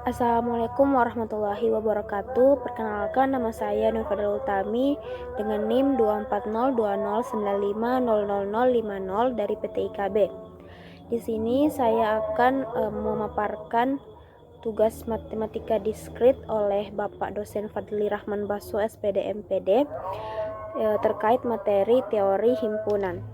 Assalamualaikum warahmatullahi wabarakatuh. Perkenalkan, nama saya Nur Fadlul Utami dengan NIM 24020950050 dari PT IKB. Di sini saya akan memaparkan tugas matematika diskrit oleh Bapak dosen Fadli Rahman Baso SPD MPD terkait materi teori himpunan.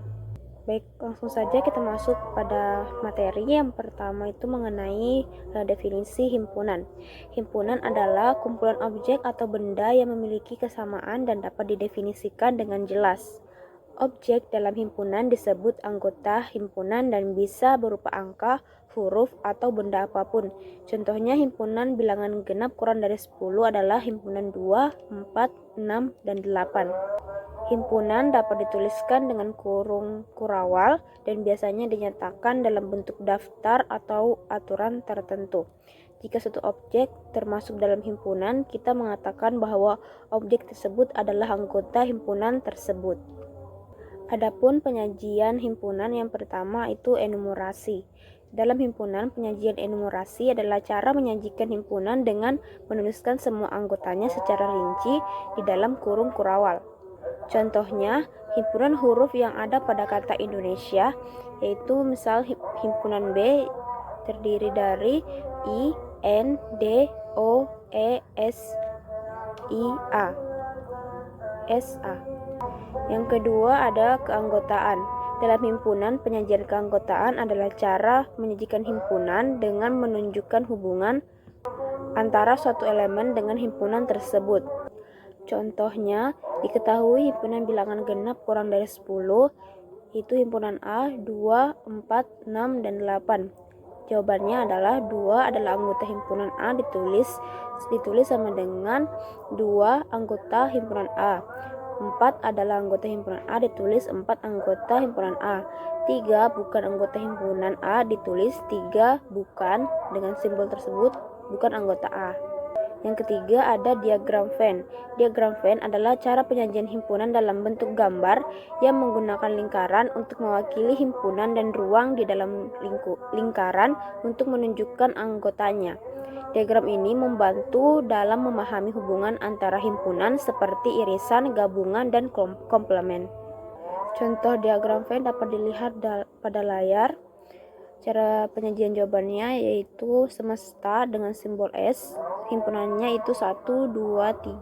Baik, langsung saja kita masuk pada materi. Yang pertama itu mengenai definisi himpunan. Himpunan adalah kumpulan objek atau benda yang memiliki kesamaan dan dapat didefinisikan dengan jelas. Objek dalam himpunan disebut anggota himpunan dan bisa berupa angka, huruf, atau benda apapun. Contohnya himpunan bilangan genap kurang dari 10 adalah himpunan 2, 4, 6, dan 8. Himpunan dapat dituliskan dengan kurung kurawal dan biasanya dinyatakan dalam bentuk daftar atau aturan tertentu. Jika suatu objek termasuk dalam himpunan, kita mengatakan bahwa objek tersebut adalah anggota himpunan tersebut. Adapun penyajian himpunan yang pertama itu enumerasi. Dalam himpunan, penyajian enumerasi adalah cara menyajikan himpunan dengan menuliskan semua anggotanya secara rinci di dalam kurung kurawal. Contohnya, himpunan huruf yang ada pada kata Indonesia, yaitu misal himpunan B terdiri dari I, N, D, O, E, S, I, A, S, A. Yang kedua ada keanggotaan. Dalam himpunan, penyajian keanggotaan adalah cara menyajikan himpunan dengan menunjukkan hubungan antara suatu elemen dengan himpunan tersebut. Contohnya, diketahui himpunan bilangan genap kurang dari 10, itu himpunan A, 2, 4, 6, dan 8. Jawabannya adalah 2 adalah anggota himpunan A ditulis sama dengan 2 anggota himpunan A. 4 adalah anggota himpunan A ditulis 4 anggota himpunan A. 3 bukan anggota himpunan A ditulis 3 bukan dengan simbol tersebut bukan anggota A. Yang ketiga ada diagram Venn. Diagram Venn adalah cara penyajian himpunan dalam bentuk gambar yang menggunakan lingkaran untuk mewakili himpunan dan ruang di dalam lingkaran untuk menunjukkan anggotanya. Diagram ini membantu dalam memahami hubungan antara himpunan seperti irisan, gabungan, dan komplement. Contoh diagram Venn dapat dilihat pada layar. Cara penyajian jawabannya yaitu semesta dengan simbol S. Himpunannya itu 1, 2,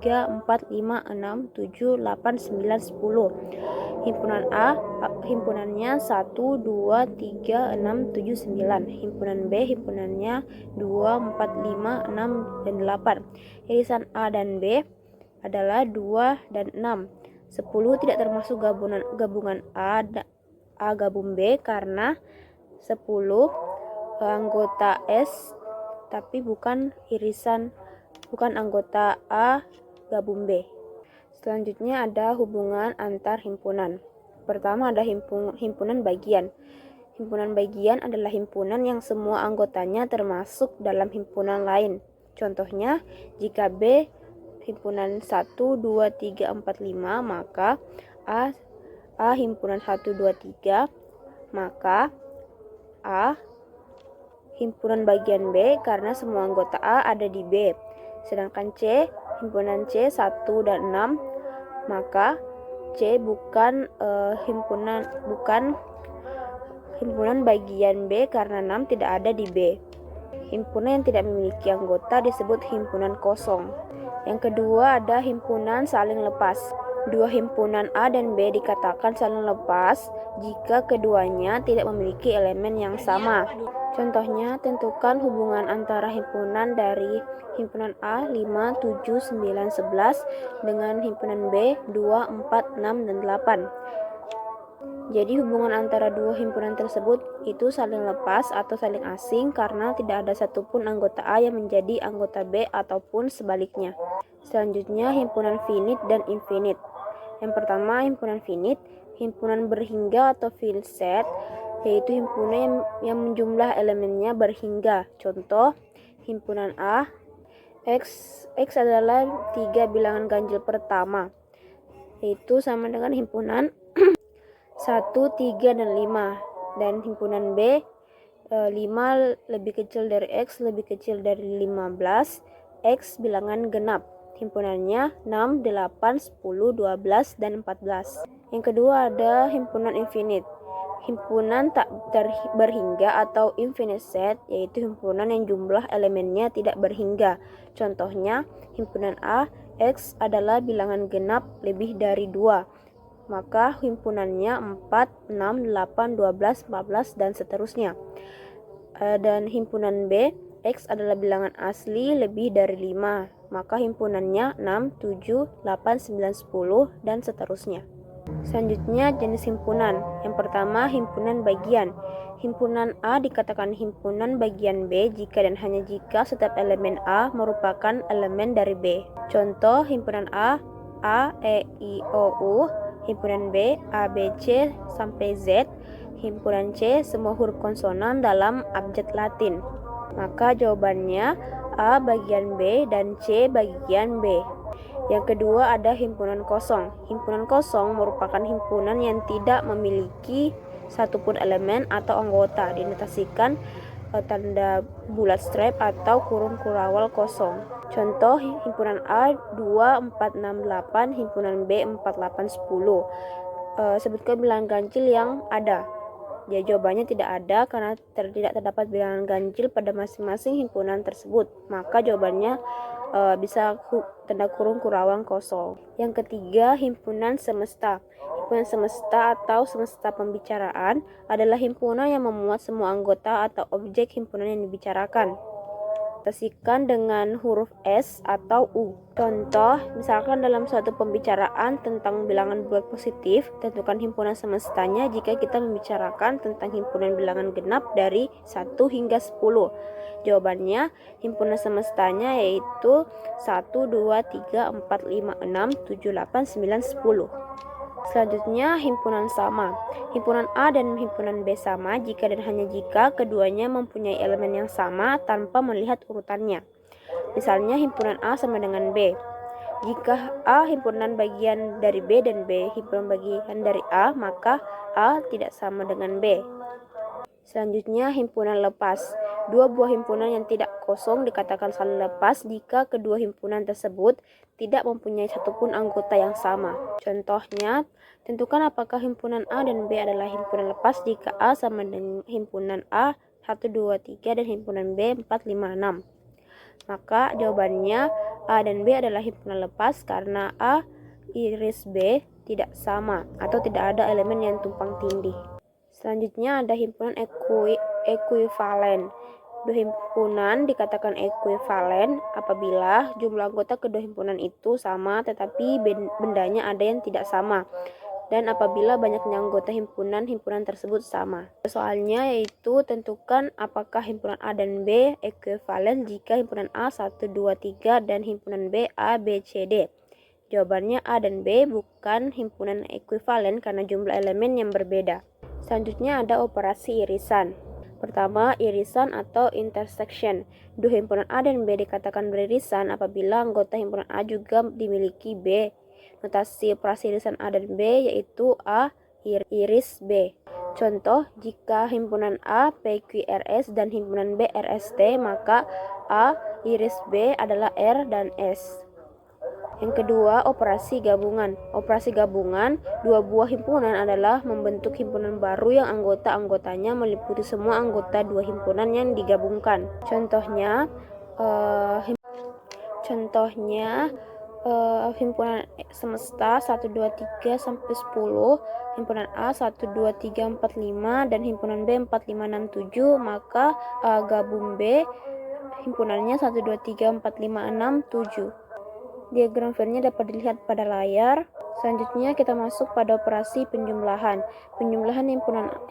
3, 4, 5, 6, 7, 8, 9, 10. Himpunan A, himpunannya 1, 2, 3, 6, 7, 9. Himpunan B, himpunannya 2, 4, 5, 6, dan 8. Irisan A dan B adalah 2 dan 6. 10 tidak termasuk gabungan A gabung B karena 10 anggota S tapi bukan anggota A gabung B. Selanjutnya ada hubungan antar himpunan. Pertama ada himpunan bagian. Himpunan bagian adalah himpunan yang semua anggotanya termasuk dalam himpunan lain. Contohnya, jika B himpunan 1, 2, 3, 4, 5, maka A himpunan 1, 2, 3, maka A himpunan bagian B karena semua anggota A ada di B. Sedangkan C, himpunan C 1 dan 6, maka C bukan himpunan bagian B karena 6 tidak ada di B. Himpunan yang tidak memiliki anggota disebut himpunan kosong. Yang kedua ada himpunan saling lepas. Dua himpunan A dan B dikatakan saling lepas jika keduanya tidak memiliki elemen yang sama. Contohnya, tentukan hubungan antara himpunan dari himpunan A 5, 7, 9, 11 dengan himpunan B 2, 4, 6, dan 8. Jadi hubungan antara dua himpunan tersebut itu saling lepas atau saling asing karena tidak ada satupun anggota A yang menjadi anggota B ataupun sebaliknya. Selanjutnya himpunan finite dan infinite. Yang pertama himpunan finite, himpunan berhingga atau finite set, yaitu himpunan yang jumlah elemennya berhingga. Contoh, himpunan A, X adalah 3 bilangan ganjil pertama, yaitu sama dengan himpunan 1, 3, dan 5. Dan himpunan B 5 lebih kecil dari X lebih kecil dari 15, X bilangan genap. Himpunannya 6, 8, 10, 12, dan 14. Yang kedua ada himpunan infinite. Himpunan tak berhingga atau infinite set, yaitu himpunan yang jumlah elemennya tidak berhingga. Contohnya, himpunan A, X adalah bilangan genap lebih dari 2. Maka himpunannya 4, 6, 8, 12, 14, dan seterusnya. Dan himpunan B, X adalah bilangan asli lebih dari 5. Maka himpunannya 6, 7, 8, 9, 10, dan seterusnya. Selanjutnya jenis himpunan. Yang pertama, himpunan bagian. Himpunan A dikatakan himpunan bagian B jika dan hanya jika setiap elemen A merupakan elemen dari B. Contoh himpunan A, E, I, O, U. Himpunan B, A, B, C sampai Z. Himpunan C, semua huruf konsonan dalam abjad Latin. Maka jawabannya A bagian B dan C bagian B. Yang kedua ada himpunan kosong. Himpunan kosong merupakan himpunan yang tidak memiliki satupun elemen atau anggota, dinotasikan tanda bulat stripe atau kurung kurawal kosong. Contoh himpunan A 2, 4, 6, 8, himpunan B 4, 8, 10. Sebutkan bilangan ganjil yang ada. Ya, jawabannya tidak ada karena tidak terdapat bilangan ganjil pada masing-masing himpunan tersebut. Maka jawabannya bisa tanda kurung kurawang kosong. Yang ketiga, himpunan semesta. Himpunan semesta atau semesta pembicaraan adalah himpunan yang memuat semua anggota atau objek himpunan yang dibicarakan. Tasikan dengan huruf S atau U. Contoh, misalkan dalam suatu pembicaraan tentang bilangan bulat positif, tentukan himpunan semestanya jika kita membicarakan tentang himpunan bilangan genap dari 1 hingga 10. Jawabannya, himpunan semestanya yaitu 1, 2, 3, 4, 5, 6, 7, 8, 9, 10. Selanjutnya, himpunan sama. Himpunan A dan himpunan B sama jika dan hanya jika keduanya mempunyai elemen yang sama tanpa melihat urutannya. Misalnya, himpunan A sama dengan B. Jika A himpunan bagian dari B dan B himpunan bagian dari A, maka A tidak sama dengan B. Selanjutnya, himpunan lepas. Dua buah himpunan yang tidak kosong dikatakan saling lepas jika kedua himpunan tersebut tidak mempunyai satupun anggota yang sama. Contohnya, tentukan apakah himpunan A dan B adalah himpunan lepas jika A sama dengan himpunan A 1, 2, 3 dan himpunan B 4, 5, 6. Maka jawabannya A dan B adalah himpunan lepas karena A iris B tidak sama atau tidak ada elemen yang tumpang tindih. Selanjutnya ada himpunan ekuivalen. Dua himpunan dikatakan ekuivalen apabila jumlah anggota kedua himpunan itu sama tetapi bendanya ada yang tidak sama, dan apabila banyaknya anggota himpunan tersebut sama. Soalnya yaitu tentukan apakah himpunan A dan B ekuivalen jika himpunan A 1, 2, 3 dan himpunan B A, B, C, D. Jawabannya A dan B bukan himpunan ekuivalen karena jumlah elemen yang berbeda. Selanjutnya ada operasi irisan. Pertama, irisan atau intersection. Dua himpunan A dan B dikatakan beririsan apabila anggota himpunan A juga dimiliki B. Notasi operasi irisan A dan B yaitu A iris B. Contoh, jika himpunan A PQRS dan himpunan B RST, maka A iris B adalah R dan S. Yang kedua, operasi gabungan. Operasi gabungan, dua buah himpunan adalah membentuk himpunan baru yang anggota-anggotanya meliputi semua anggota dua himpunan yang digabungkan. Contohnya, himpunan semesta 1, 2, 3 sampai 10, himpunan A 1, 2, 3, 4, 5 dan himpunan B 4, 5, 6, 7, maka A gabung B himpunannya 1, 2, 3, 4, 5, 6, 7. Diagram Venn-nya dapat dilihat pada layar. Selanjutnya kita masuk pada operasi penjumlahan. Penjumlahan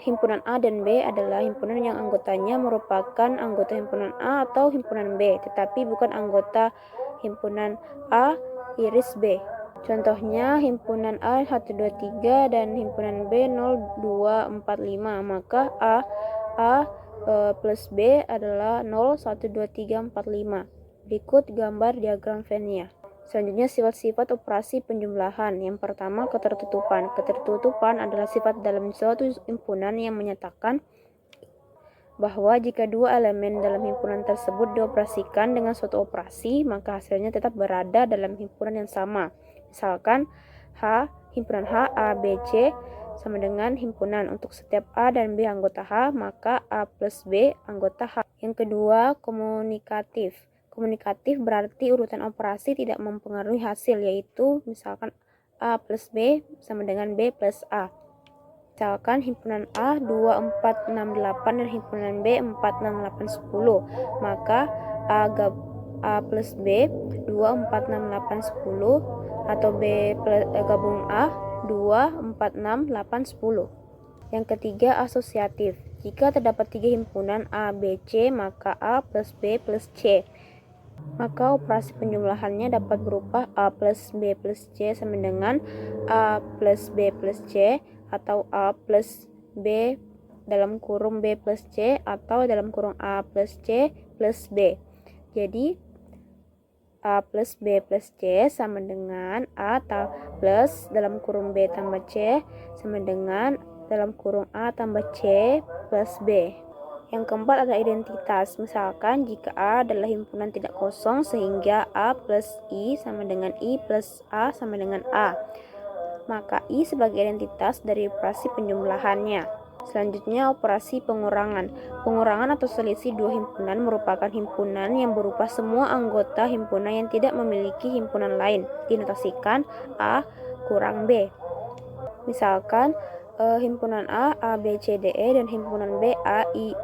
himpunan A dan B adalah himpunan yang anggotanya merupakan anggota himpunan A atau himpunan B, tetapi bukan anggota himpunan A iris B. Contohnya himpunan A 1, 2, 3 dan himpunan B 0, 2, 4, 5, maka A plus B adalah 0, 1, 2, 3, 4, 5. Berikut gambar diagram Venn-nya. Selanjutnya sifat-sifat operasi penjumlahan. Yang pertama, ketertutupan. Ketertutupan adalah sifat dalam suatu himpunan yang menyatakan bahwa jika dua elemen dalam himpunan tersebut dioperasikan dengan suatu operasi, maka hasilnya tetap berada dalam himpunan yang sama. Misalkan himpunan H, A, B, C sama dengan himpunan. Untuk setiap A dan B anggota H, maka A plus B anggota H. Yang kedua, komunikatif. Komunikatif berarti urutan operasi tidak mempengaruhi hasil, yaitu misalkan A plus B sama dengan B plus A. Misalkan himpunan A 2, 4, 6, 8 dan himpunan B 4, 6, 8, 10. Maka A plus B 2, 4, 6, 8, 10 atau B plus, gabung A 2, 4, 6, 8, 10. Yang ketiga, asosiatif. Jika terdapat 3 himpunan A, B, C, maka A plus B plus C. Maka operasi penjumlahannya dapat berupa A plus B plus C sama dengan A plus B plus C atau A plus B dalam kurung B plus C atau dalam kurung A plus C plus B. Jadi A plus B plus C sama dengan A plus dalam kurung B tambah C sama dengan dalam kurung A tambah C plus B. Yang keempat adalah identitas. Misalkan jika A adalah himpunan tidak kosong sehingga A plus I sama dengan I plus A sama dengan A, maka I sebagai identitas dari operasi penjumlahannya. Selanjutnya, operasi pengurangan. Pengurangan atau selisih dua himpunan merupakan himpunan yang berupa semua anggota himpunan yang tidak memiliki himpunan lain. Dinotasikan A kurang B. Misalkan himpunan A, B, C, D, E dan himpunan B, A, I,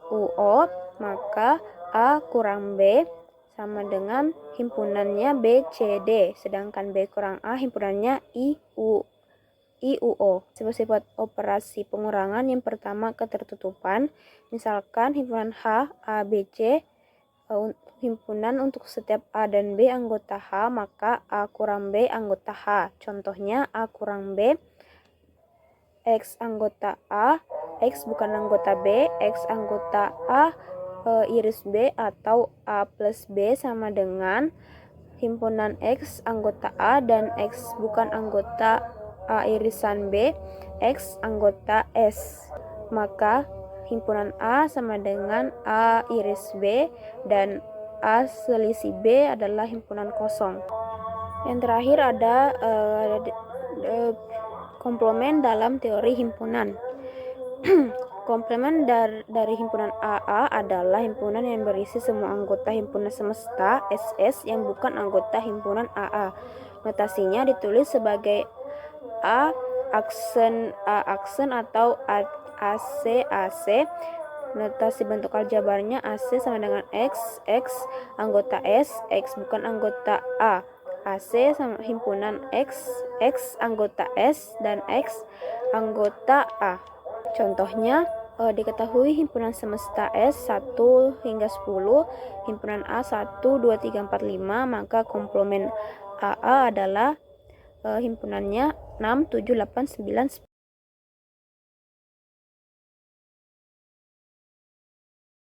U, O, maka A kurang B sama dengan himpunannya B, C, D, sedangkan B kurang A himpunannya I, U, O. Sifat-sifat operasi pengurangan yang pertama, ketertutupan. Misalkan himpunan H, A, B, C, himpunan untuk setiap A dan B anggota H, maka A kurang B anggota H. Contohnya A kurang B, X anggota A, X bukan anggota B, X anggota A, iris B atau A plus B sama dengan himpunan X anggota A dan X bukan anggota A irisan B, X anggota S. Maka himpunan A sama dengan A iris B dan A selisih B adalah himpunan kosong. Yang terakhir ada komplement dalam teori himpunan. Komplement dari himpunan AA adalah himpunan yang berisi semua anggota himpunan semesta SS yang bukan anggota himpunan AA. Notasinya ditulis sebagai A aksen atau AC. Notasi bentuk aljabarnya AC sama dengan X anggota S, X bukan anggota A. AC sama himpunan X anggota S dan X anggota A. Contohnya, diketahui himpunan semesta S 1 hingga 10, himpunan A 1, 2, 3, 4, 5, maka komplement AA adalah himpunannya 6, 7, 8, 9, 10.